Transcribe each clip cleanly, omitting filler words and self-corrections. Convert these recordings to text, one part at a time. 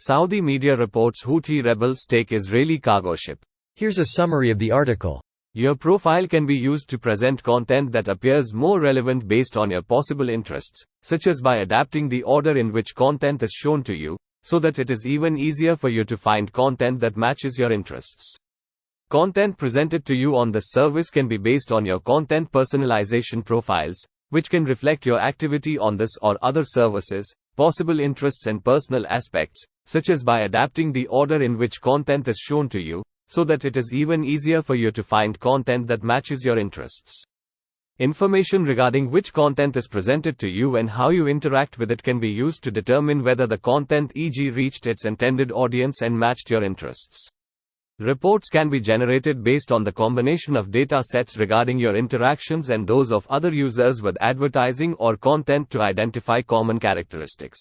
Saudi media reports Houthi rebels take Israeli cargo ship. Here's a summary of the article. Your profile can be used to present content that appears more relevant based on your possible interests, such as by adapting the order in which content is shown to you, so that it is even easier for you to find content that matches your interests. Content presented to you on this service can be based on your content personalization profiles, which can reflect your activity on this or other services, possible interests and personal aspects, such as by adapting the order in which content is shown to you, so that it is even easier for you to find content that matches your interests. Information regarding which content is presented to you and how you interact with it can be used to determine whether the content, e.g., reached its intended audience and matched your interests. Reports can be generated based on the combination of data sets regarding your interactions and those of other users with advertising or content to identify common characteristics.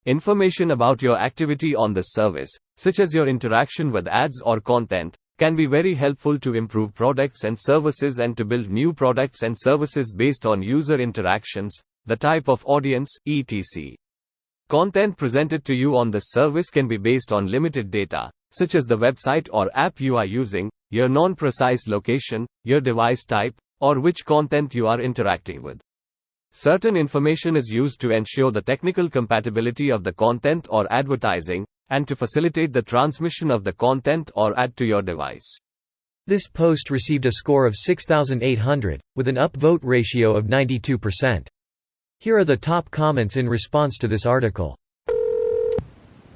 Information about your activity on this service, such as your interaction with ads or content, can be very helpful to improve products and services and to build new products and services based on user interactions, the type of audience, etc. Content presented to you on this service can be based on limited data, such as the website or app you are using, your non-precise location, your device type, or which content you are interacting with. Certain information is used to ensure the technical compatibility of the content or advertising, and to facilitate the transmission of the content or ad to your device. This post received a score of 6,800, with an upvote ratio of 92%. Here are the top comments in response to this article.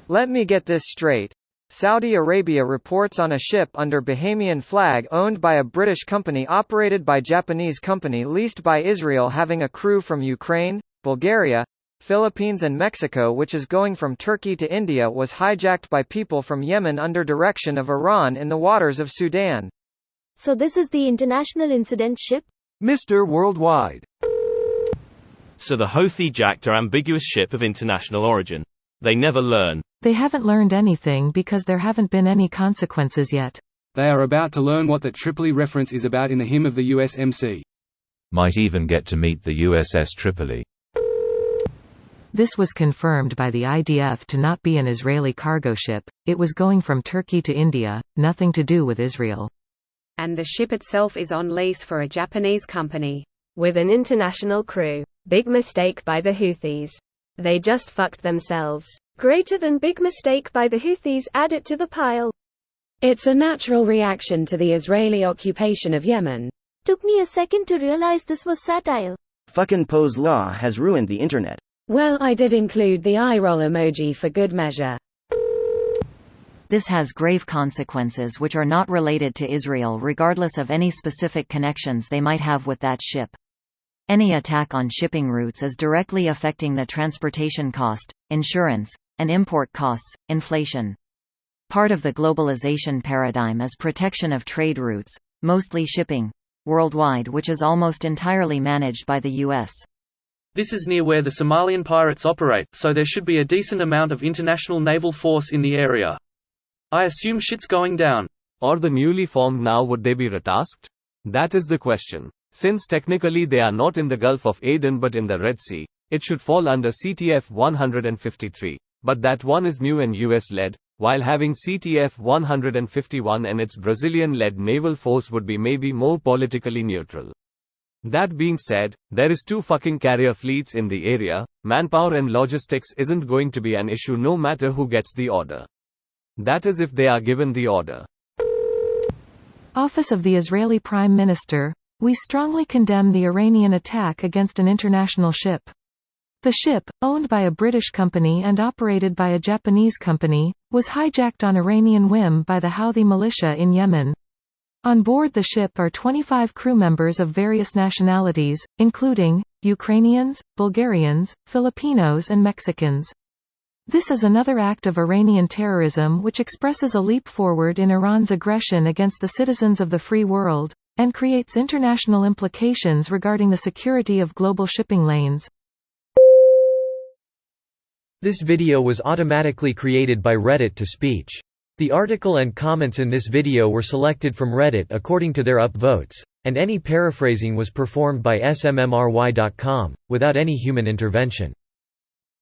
Let me get this straight. Saudi Arabia reports on a ship under Bahamian flag owned by a British company operated by Japanese company leased by Israel having a crew from Ukraine, Bulgaria, Philippines and Mexico which is going from Turkey to India was hijacked by people from Yemen under direction of Iran in the waters of Sudan. So this is the international incident ship? Mr. Worldwide. So the Houthi jacked our ambiguous ship of international origin. They never learn. They haven't learned anything because there haven't been any consequences yet. They are about to learn what that Tripoli reference is about in the hymn of the USMC. Might even get to meet the USS Tripoli. This was confirmed by the IDF to not be an Israeli cargo ship, it was going from Turkey to India, nothing to do with Israel. And the ship itself is on lease for a Japanese company. With an international crew. Big mistake by the Houthis. They just fucked themselves. Greater than big mistake by the Houthis, add it to the pile. It's a natural reaction to the Israeli occupation of Yemen. Took me a second to realize this was satire. Fucking Poe's law has ruined the internet. Well, I did include the eye roll emoji for good measure. This has grave consequences which are not related to Israel regardless of any specific connections they might have with that ship. Any attack on shipping routes is directly affecting the transportation cost, insurance, and import costs, inflation. Part of the globalization paradigm is protection of trade routes, mostly shipping, worldwide, which is almost entirely managed by the U.S. This is near where the Somalian pirates operate, so there should be a decent amount of international naval force in the area. I assume shit's going down. Or the newly formed now, would they be retasked? That is the question. Since technically they are not in the Gulf of Aden but in the Red Sea, it should fall under CTF 153, but that one is new and US-led, while having CTF 151 and its Brazilian-led naval force would be maybe more politically neutral. That being said, there is 2 fucking carrier fleets in the area, manpower and logistics isn't going to be an issue no matter who gets the order. That is if they are given the order. Office of the Israeli Prime Minister. We strongly condemn the Iranian attack against an international ship. The ship, owned by a British company and operated by a Japanese company, was hijacked on Iranian whim by the Houthi militia in Yemen. On board the ship are 25 crew members of various nationalities, including Ukrainians, Bulgarians, Filipinos and Mexicans. This is another act of Iranian terrorism which expresses a leap forward in Iran's aggression against the citizens of the free world, and creates international implications regarding the security of global shipping lanes. This video was automatically created by Reddit to speech. The article and comments in this video were selected from Reddit according to their upvotes, and any paraphrasing was performed by smmry.com, without any human intervention.